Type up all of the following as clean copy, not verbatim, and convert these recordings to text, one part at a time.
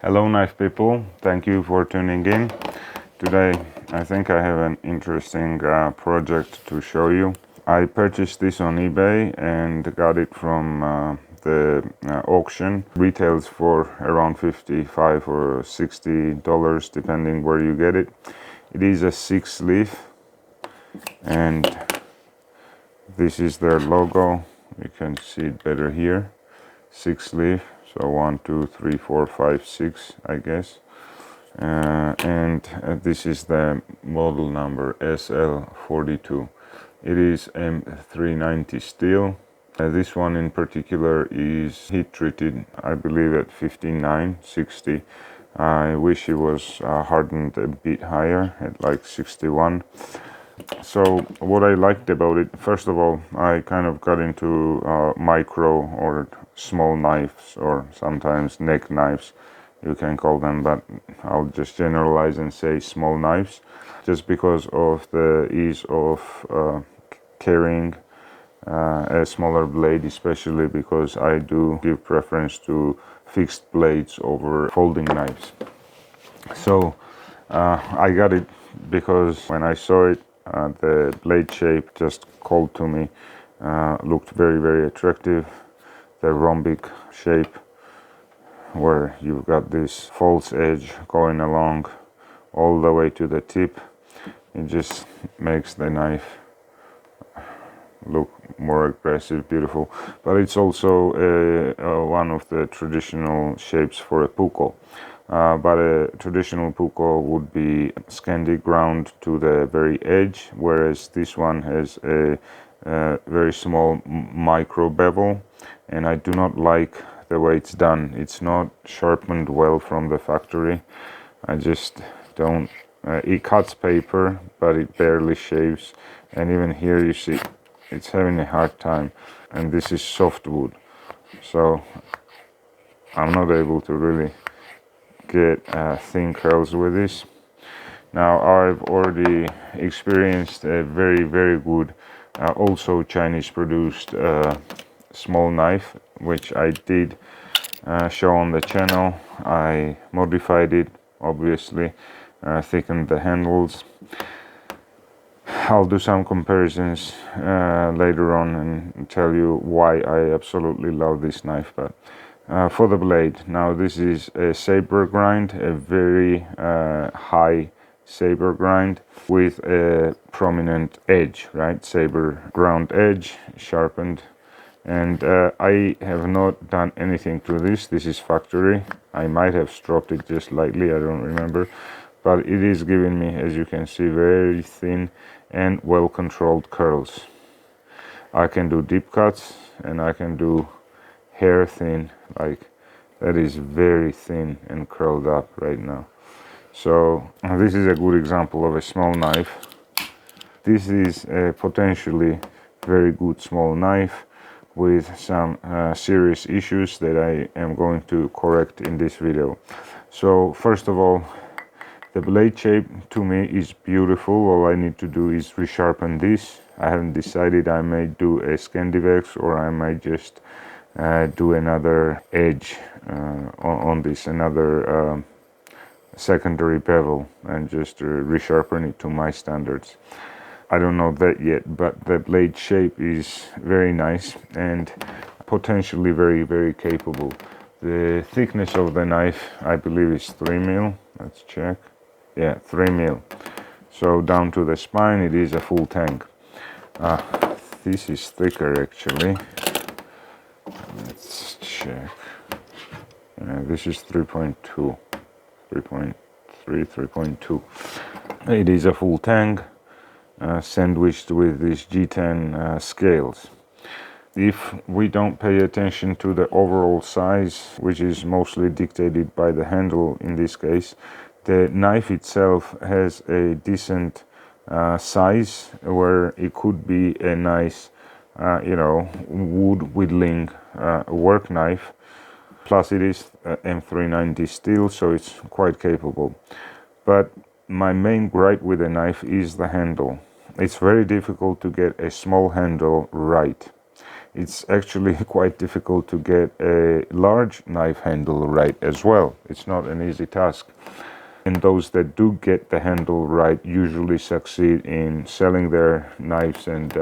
Hello knife people, thank you for tuning in. Today I think I have an interesting project to show you. I purchased this on eBay and got it from the auction. Retails for around $55 or $60 depending where you get it. It is a Sixleaf and this is their logo. You can see it better here. Sixleaf. So 1, 2, 3, 4, 5, 6, I guess. And this is the model number SL42. It is m390 steel. This one in particular is heat treated, I believe at 59, 60. I wish it was hardened a bit higher at like 61. So what I liked about it, first of all, I kind of got into micro or small knives, or sometimes neck knives you can call them, but I'll just generalize and say small knives, just because of the ease of carrying a smaller blade, especially because I do give preference to fixed blades over folding knives. So I got it because when I saw it, the blade shape just called to me, looked very attractive. The rhombic shape where you've got this false edge going along all the way to the tip. It just makes the knife look more aggressive, beautiful. But it's also one of the traditional shapes for a puko. But a traditional puko would be Scandi ground to the very edge, whereas this one has a very small micro bevel, and I do not like the way it's done. It's not sharpened well from the factory. I just don't. It cuts paper, but it barely shaves, and even here you see it's having a hard time. And this is softwood, so I'm not able to really get thin curls with this. Now I've already experienced a very good also Chinese produced small knife, which I did show on the channel. I modified it, obviously, thickened the handles. I'll do some comparisons later on and tell you why I absolutely love this knife. But for the blade, now this is a saber grind, a very high saber grind with a prominent edge, right? Saber ground edge, sharpened. And I have not done anything to this. This is factory. I might have stropped it just lightly, I don't remember. But it is giving me, as you can see, very thin and well controlled curls. I can do deep cuts and I can do hair thin, like that is very thin and curled up right now. So this is a good example of a small knife. This is a potentially very good small knife with some serious issues that I am going to correct in this video. So first of all, the blade shape to me is beautiful. All I need to do is resharpen this. I haven't decided. I may do a Scandivex or I might just do another edge on this, another secondary bevel, and just resharpen it to my standards. I don't know that yet, but the blade shape is very nice and potentially very capable. The thickness of the knife, I believe, is 3 mil. Let's check. Yeah, 3 mil. So down to the spine, it is a full tang. This is thicker actually. Let's check. This is 3.2, 3.3, 3.2. It is a full tang. Sandwiched with these G10 scales. If we don't pay attention to the overall size, which is mostly dictated by the handle in this case, the knife itself has a decent size where it could be a nice, wood whittling work knife. Plus it is m390 steel, so it's quite capable. But my main gripe with the knife is the handle. It's very difficult to get a small handle right. it's actually quite difficult to get a large knife handle right as well. It's not an easy task. And those that do get the handle right usually succeed in selling their knives and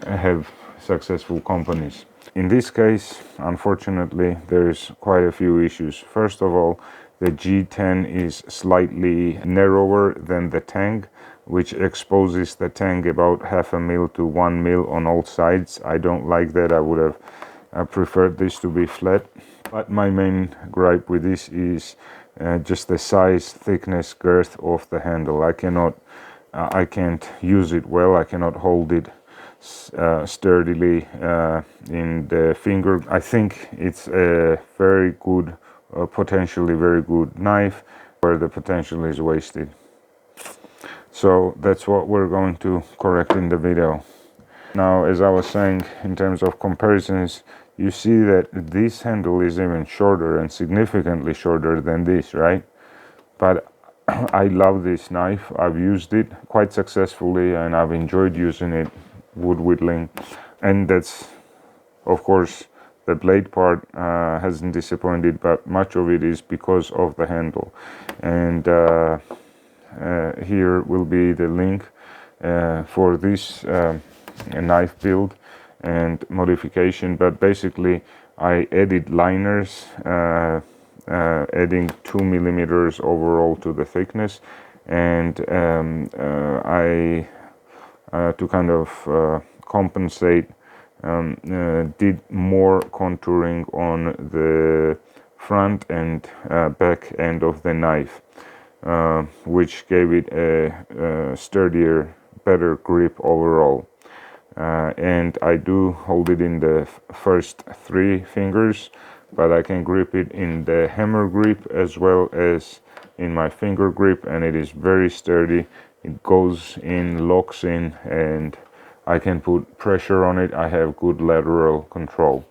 have successful companies. In this case, unfortunately, there's quite a few issues. First of all, the G10 is slightly narrower than the tang, which exposes the tang about 0.5 mil to 1 mil on all sides. I don't like that. I would have preferred this to be flat. But my main gripe with this is just the size, thickness, girth of the handle. I can't use it well. I cannot hold it sturdily in the finger. I think it's a very good, potentially very good knife where the potential is wasted. So that's what we're going to correct in the video. Now, as I was saying, in terms of comparisons, you see that this handle is even shorter and significantly shorter than this, right? But I love this knife. I've used it quite successfully and I've enjoyed using it wood whittling, and that's, of course, the blade part hasn't disappointed, but much of it is because of the handle. And here will be the link for this knife build and modification. But basically I added liners, adding 2 millimeters overall to the thickness, and to kind of compensate, did more contouring on the front and back end of the knife, which gave it a sturdier, better grip overall. And I do hold it in the first 3 fingers, but I can grip it in the hammer grip as well as in my finger grip, and it is very sturdy. It goes in, locks in, and I can put pressure on it. I have good lateral control.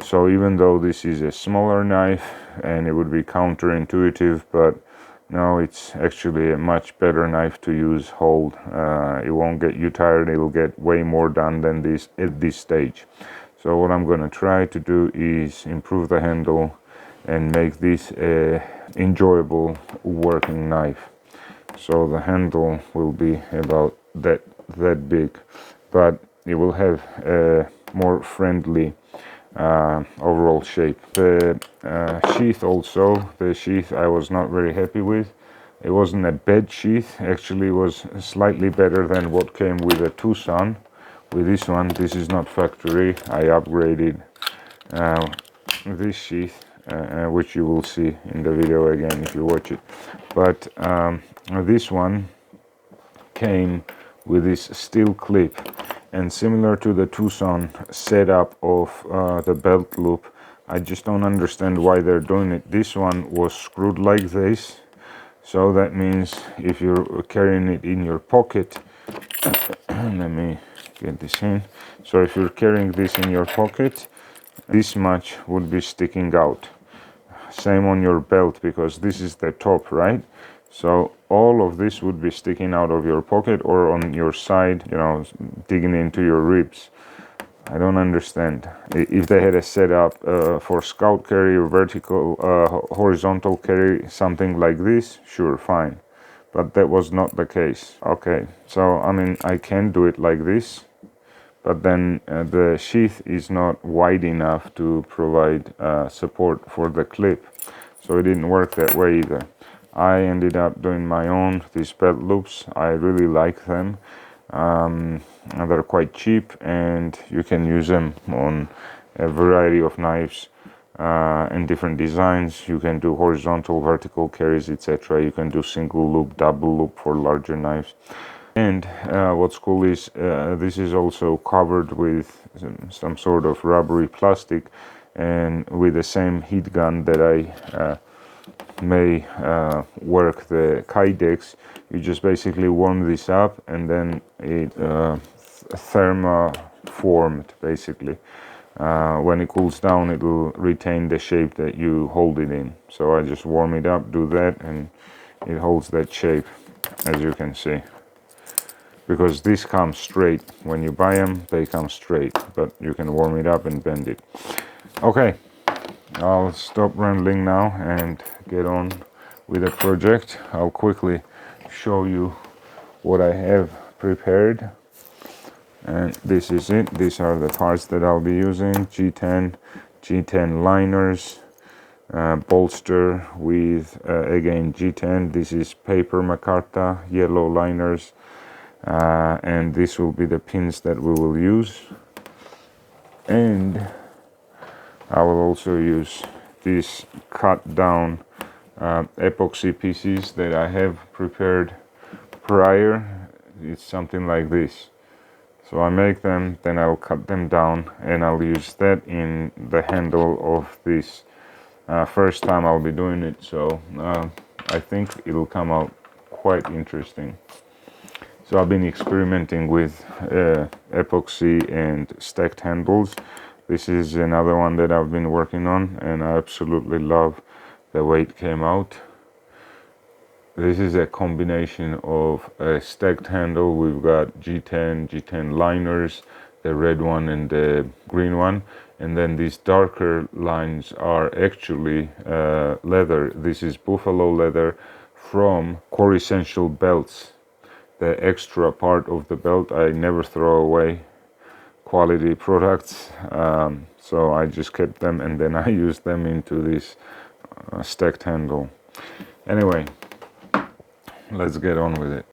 So even though this is a smaller knife and it would be counterintuitive, but no, it's actually a much better knife to use, hold. It won't get you tired. It'll get way more done than this at this stage. So what I'm going to try to do is improve the handle and make this a enjoyable working knife. So the handle will be about that big, but it will have a more friendly overall shape. The sheath also, the sheath I was not very happy with. It wasn't a bad sheath, actually it was slightly better than what came with a TwoSun. With this one, this is not factory. I upgraded this sheath, which you will see in the video again if you watch it. But this one came with this steel clip, and similar to the TwoSun setup of the belt loop, I just don't understand why they're doing it. This one was screwed like this, so that means if you're carrying it in your pocket, let me get this in. So if you're carrying this in your pocket, this much would be sticking out. Same on your belt, because this is the top, right? So all of this would be sticking out of your pocket or on your side, you know, digging into your ribs. I don't understand. If they had a setup for scout carry or vertical, horizontal carry, something like this, sure, fine. But that was not the case. Okay, so I mean, I can do it like this, but then the sheath is not wide enough to provide support for the clip. So it didn't work that way either. I ended up doing my own, these belt loops. I really like them. They're quite cheap and you can use them on a variety of knives in different designs. You can do horizontal, vertical carries, etc. You can do single loop, double loop for larger knives. And what's cool is this is also covered with some sort of rubbery plastic, and with the same heat gun that I may work the kydex. You just basically warm this up and then it thermoformed basically. When it cools down, it will retain the shape that you hold it in. So I just warm it up, do that, and it holds that shape, as you can see. because this comes straight. When you buy them, they come straight, but you can warm it up and bend it. Okay, I'll stop rambling now and get on with the project. I'll quickly show you what I have prepared. And this is it. These are the parts that I'll be using. G10 liners, bolster with again G10. This is paper micarta, yellow liners, and this will be the pins that we will use. And I will also use these cut down epoxy pieces that I have prepared prior. It's something like this. So I make them, then I'll cut them down, and I'll use that in the handle of this. First time I'll be doing it, so I think it'll come out quite interesting. So I've been experimenting with epoxy and stacked handles. This is another one that I've been working on, and I absolutely love the way it came out. This is a combination of a stacked handle. We've got G10 liners, the red one and the green one. And then these darker lines are actually leather. This is buffalo leather from Core Essential belts. The extra part of the belt I never throw away. Quality products. So I just kept them, and then I used them into this stacked handle. Anyway, let's get on with it.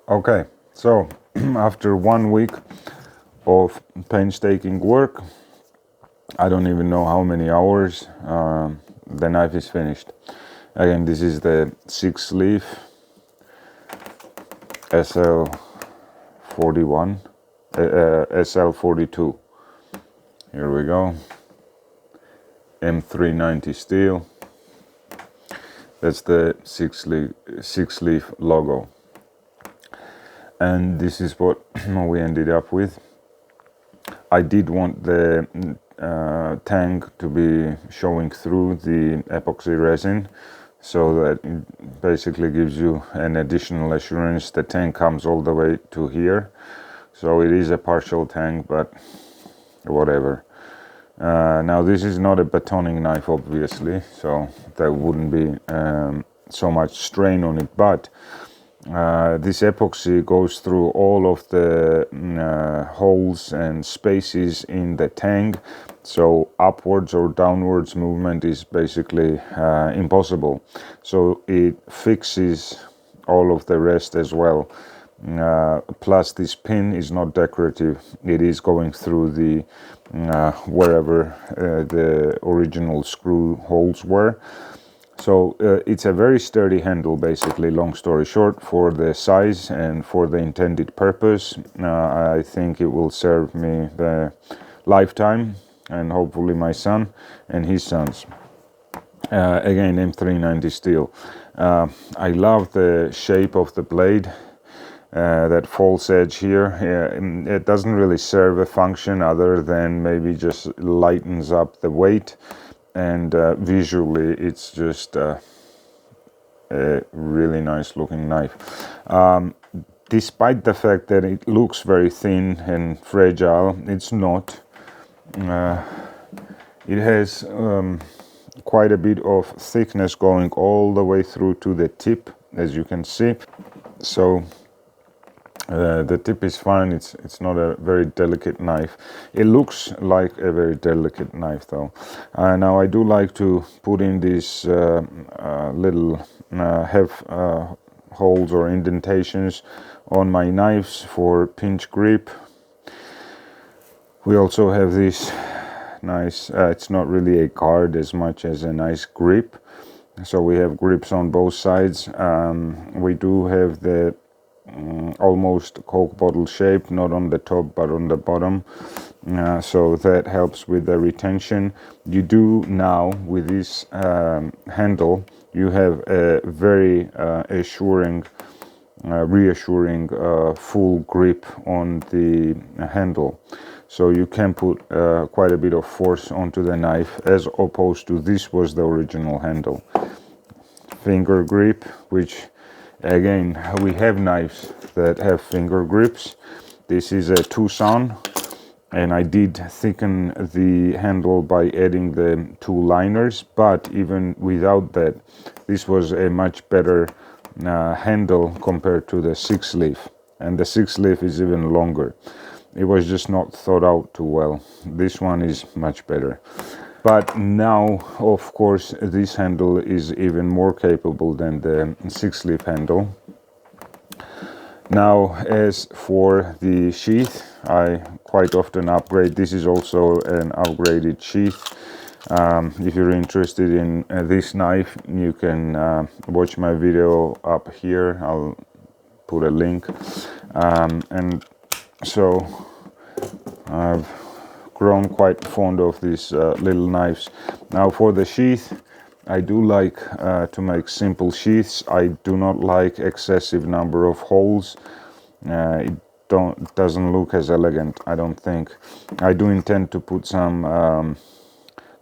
Okay, so after 1 week of painstaking work, I don't even know how many hours, the knife is finished. Again, this is the Sixleaf SL41, SL42. Here we go. M390 steel. That's the Sixleaf logo. And this is what we ended up with. I did want the tang to be showing through the epoxy resin, so that it basically gives you an additional assurance. The tang comes all the way to here, so it is a partial tang, but whatever. Now this is not a batoning knife, obviously, so there wouldn't be so much strain on it, but this epoxy goes through all of the holes and spaces in the tang, so upwards or downwards movement is basically impossible. So it fixes all of the rest as well. Plus this pin is not decorative, it is going through the wherever the original screw holes were. So it's a very sturdy handle, basically, long story short, for the size and for the intended purpose. I think it will serve me the lifetime, and hopefully my son and his sons. Again, M390 steel. I love the shape of the blade. That false edge here, it doesn't really serve a function other than maybe just lightens up the weight, and visually it's just a really nice looking knife. Despite the fact that it looks very thin and fragile, it's not. It has quite a bit of thickness going all the way through to the tip, as you can see. So the tip is fine. It's not a very delicate knife. It looks like a very delicate knife though. Now I do like to put in these little holes or indentations on my knives for pinch grip. We also have this nice, it's not really a guard as much as a nice grip. So we have grips on both sides. We do have the almost Coke bottle shape, not on the top but on the bottom, so that helps with the retention. You do now with this handle, you have a very reassuring full grip on the handle, so you can put quite a bit of force onto the knife, as opposed to this was the original handle. Finger grip, which again, we have knives that have finger grips. This is a TwoSun, and I did thicken the handle by adding the 2 liners, but even without that, this was a much better handle compared to the Sixleaf, and the Sixleaf is even longer. It was just not thought out too well. This one is much better. But now, of course, this handle is even more capable than the Sixleaf handle. Now, as for the sheath, I quite often upgrade. This is also an upgraded sheath. If you're interested in this knife, you can watch my video up here. I'll put a link. And so I've grown quite fond of these little knives. Now for the sheath, I do like to make simple sheaths. I do not like excessive number of holes. It doesn't look as elegant, I don't think. I do intend to put some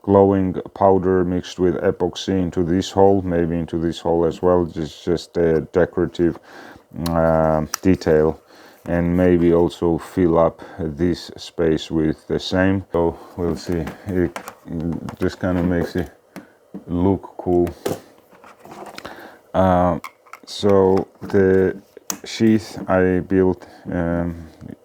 glowing powder mixed with epoxy into this hole, maybe into this hole as well, just a decorative detail, and maybe also fill up this space with the same. So we'll see. It just kind of makes it look cool. So the sheath I built,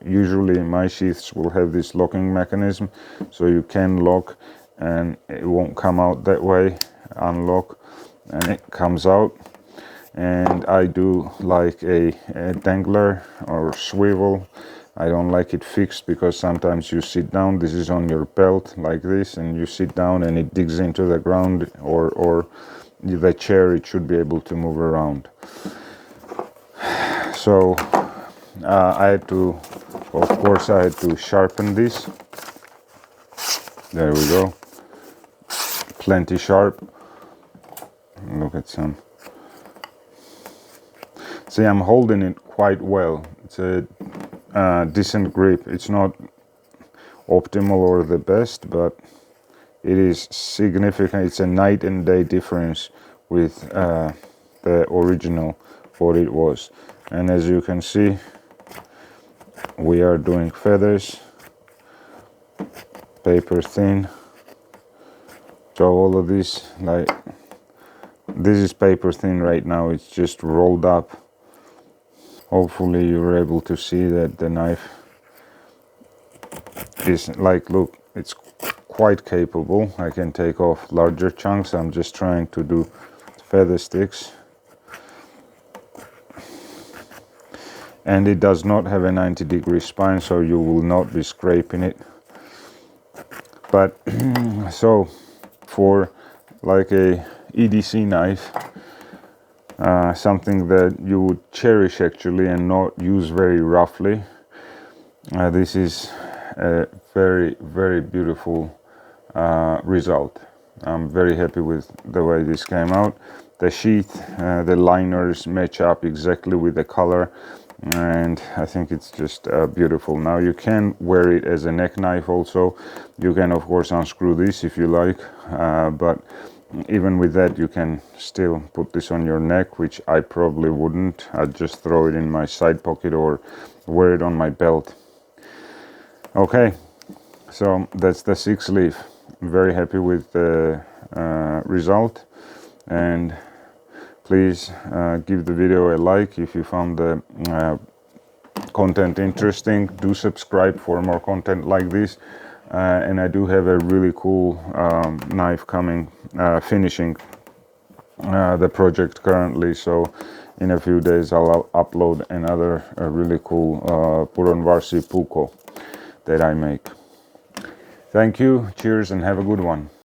usually my sheaths will have this locking mechanism, so you can lock and it won't come out that way. Unlock and it comes out. and I do like a dangler or swivel. I don't like it fixed because sometimes you sit down, this is on your belt like this, and you sit down and it digs into the ground, or the chair, it should be able to move around. So I had to, of course, I had to sharpen this. There we go. Plenty sharp. Look at some. See, I'm holding it quite well. It's a decent grip. It's not optimal or the best, but it is significant. It's a night and day difference with the original, what it was. And as you can see, we are doing feathers, paper thin. So all of this, like, this is paper thin right now, it's just rolled up. Hopefully you're able to see that the knife is, like, look, it's quite capable. I can take off larger chunks. I'm just trying to do feather sticks. And it does not have a 90-degree spine, so you will not be scraping it. But so for like a EDC knife, something that you would cherish actually and not use very roughly, this is a very, very beautiful result. I'm very happy with the way this came out. The sheath, the liners match up exactly with the color, and I think it's just beautiful. Now you can wear it as a neck knife also. You can of course unscrew this if you like, but even with that you can still put this on your neck, which I probably wouldn't. I'd just throw it in my side pocket or wear it on my belt. Okay, so that's the Sixleaf. I'm very happy with the result, and please give the video a like if you found the content interesting. Do subscribe for more content like this, and I do have a really cool knife coming, finishing the project currently, so in a few days I'll upload another really cool Puronvarsi Puko that I make. Thank you, cheers, and have a good one.